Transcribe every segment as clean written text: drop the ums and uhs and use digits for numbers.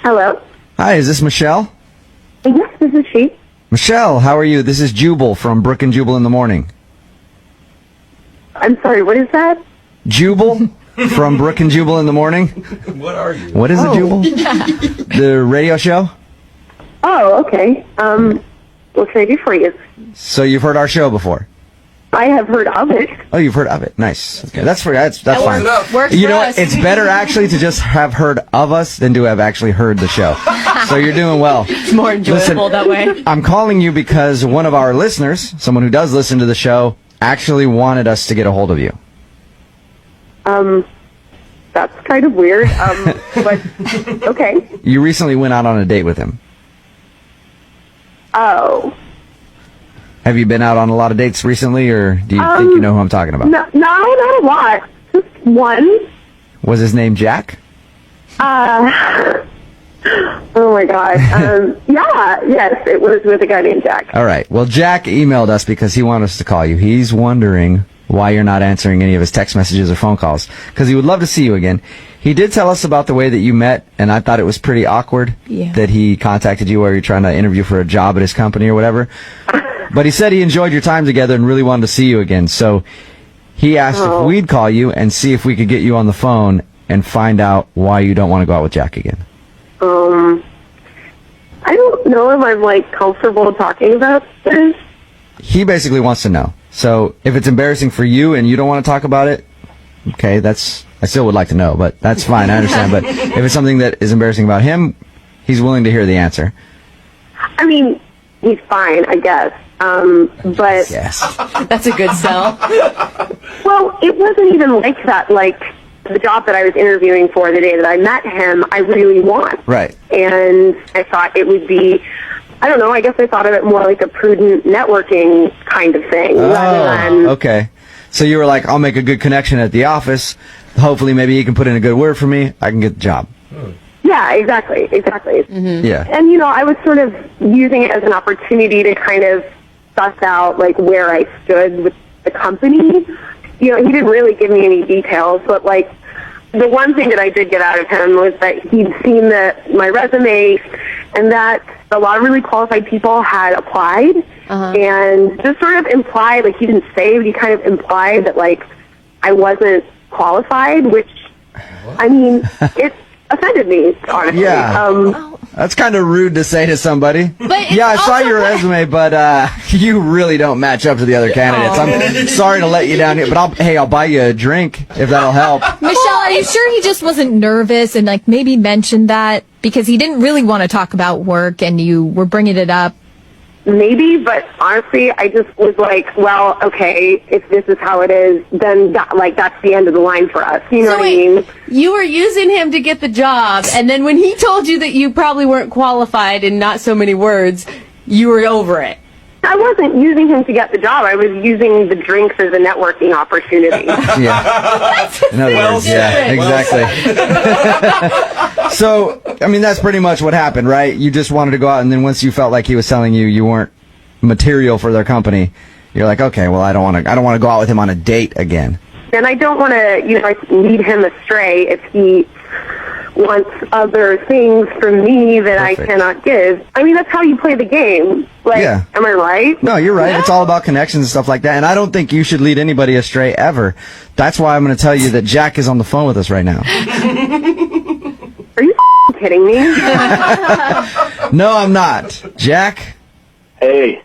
Hello. Hi, is this Michelle? Yes, this is she. Michelle, how are you? This is Jubal from Brook and Jubal in the Morning. I'm sorry, what is that? Jubal from Brook and Jubal in the Morning. What are you? What is it, Jubal? The radio show? Oh, okay. What can I do for you? So you've heard our show before? I have heard of it. Oh, you've heard of it. Nice. Okay, that's fine. Works You for know us. what? It's better actually to just have heard of us than to have actually heard the show. So you're doing well. It's more enjoyable that way. I'm calling you because one of our listeners, someone who does listen to the show, actually wanted us to get a hold of you. That's kind of weird. But okay. You recently went out on a date with him. Oh. Have you been out on a lot of dates recently, or do you think you know who I'm talking about? No, not a lot. Just one. Was his name Jack? Oh my God. Yes, it was with a guy named Jack. All right. Well, Jack emailed us because he wanted us to call you. He's wondering why you're not answering any of his text messages or phone calls, because he would love to see you again. He did tell us about the way that you met, and I thought it was pretty awkward that he contacted you while you're trying to interview for a job at his company or whatever. But he said he enjoyed your time together and really wanted to see you again. So he asked if we'd call you and see if we could get you on the phone and find out why you don't want to go out with Jack again. I don't know if I'm, comfortable talking about this. He basically wants to know. So if it's embarrassing for you and you don't want to talk about it, okay, I still would like to know, but that's fine, I understand. But if it's something that is embarrassing about him, he's willing to hear the answer. I mean, he's fine, I guess. But... Yes. That's a good sell. Well, it wasn't even like that. The job that I was interviewing for the day that I met him, I really want. Right. And I thought it would be, I don't know, I guess I thought of it more like a prudent networking kind of thing. Rather than, okay. So you were like, I'll make a good connection at the office. Hopefully maybe he can put in a good word for me. I can get the job. Yeah, exactly. Mm-hmm. Yeah. And, I was sort of using it as an opportunity to kind of suss out, where I stood with the company. He didn't really give me any details, but, the one thing that I did get out of him was that he'd seen my resume and that a lot of really qualified people had applied. And just sort of implied, he didn't say, but he kind of implied that, I wasn't qualified, which, I mean, it offended me, honestly. Yeah. That's kind of rude to say to somebody. But yeah, I saw your resume, but you really don't match up to the other candidates. I'm sorry to let you down here, but I'll buy you a drink if that'll help. Michelle, are you sure he just wasn't nervous and maybe mentioned that because he didn't really want to talk about work and you were bringing it up? Maybe, but honestly, I just was well, okay, if this is how it is, then that's the end of the line for us. You know what I mean? You were using him to get the job, and then when he told you that you probably weren't qualified in not so many words, you were over it. I wasn't using him to get the job. I was using the drinks as a networking opportunity. Yeah. In other words, yeah, exactly. So, I mean, that's pretty much what happened, right? You just wanted to go out, and then once you felt like he was telling you you weren't material for their company, you're like, okay, well, I don't want to go out with him on a date again. And I don't want to, lead him astray if he wants other things from me that I cannot give. I mean, that's how you play the game. Am I right? No, you're right. Yeah. It's all about connections and stuff like that. And I don't think you should lead anybody astray ever. That's why I'm going to tell you that Jack is on the phone with us right now. Are you kidding me? No, I'm not. Jack? Hey.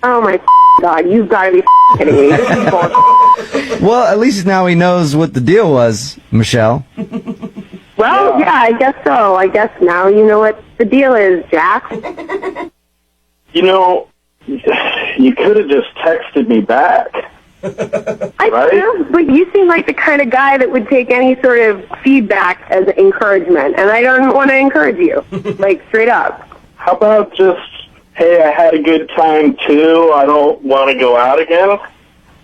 Oh my God, you've got to be kidding me. This is bullshit. Well, at least now he knows what the deal was, Michelle. Well, yeah, I guess so. I guess now you know what the deal is, Jack. You could have just texted me back. I do, but you seem like the kind of guy that would take any sort of feedback as encouragement, and I don't want to encourage you, straight up. How about just, hey, I had a good time too, I don't want to go out again?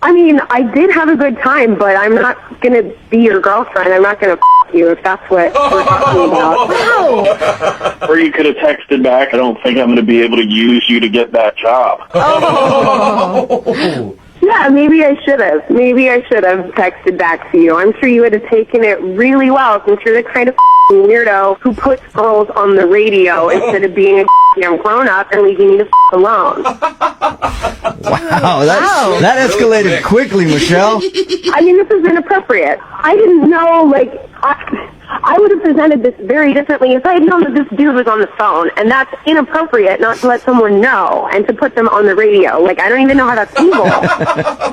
I mean, I did have a good time, but I'm not going to be your girlfriend. I'm not going to you if that's what we're talking about. Wow. Or you could have texted back, I don't think I'm going to be able to use you to get that job. Oh. Yeah, maybe I should have. Maybe I should have texted back to you. I'm sure you would have taken it really well since you're the kind of weirdo who puts girls on the radio instead of being a damn grown-up and leaving me the alone. Wow, that escalated quickly, Michelle. I mean, this is inappropriate. I didn't know, like, I would have presented this very differently if I had known that this dude was on the phone, and that's inappropriate not to let someone know and to put them on the radio. Like, I don't even know how that's evil.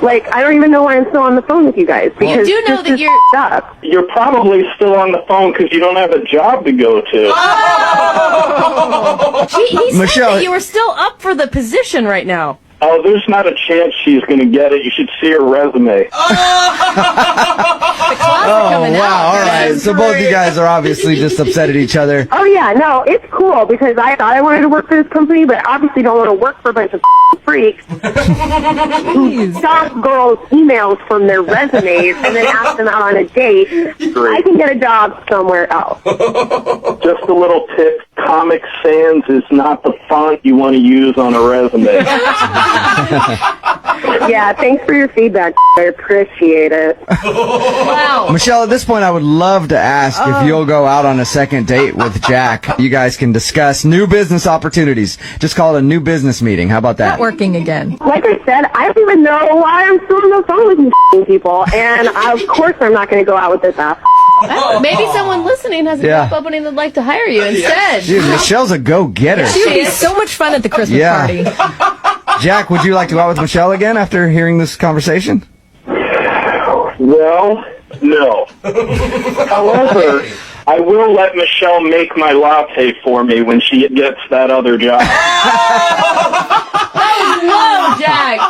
Like, I don't even know why I'm still on the phone with you guys. Because you do know that you're up. You're probably still on the phone because you don't have a job to go to. he said Michelle, that you were still up for the position right now. Oh, there's not a chance she's going to get it. You should see her resume. Oh, wow. All right. So both you guys are obviously just upset at each other. Oh, yeah, no, it's cool because I thought I wanted to work for this company, but obviously don't want to work for a bunch of freaks who stop girls' emails from their resumes and then ask them out on a date. I can get a job somewhere else. Just a little tip. Comic Sans is not the font you want to use on a resume. Yeah, thanks for your feedback. I appreciate it. Wow. Michelle, at this point, I would love to ask if you'll go out on a second date with Jack. You guys can discuss new business opportunities. Just call it a new business meeting. How about that? Working again. Like I said, I don't even know why I'm still on the phone with you people, and of course I'm not going to go out with this ass. Maybe someone listening has a job opening that'd like to hire you instead. Dude, Michelle's a go-getter. She would be so much fun at the Christmas party. Jack, would you like to go out with Michelle again after hearing this conversation? Well, no. However, I will let Michelle make my latte for me when she gets that other job. Whoa, Jack.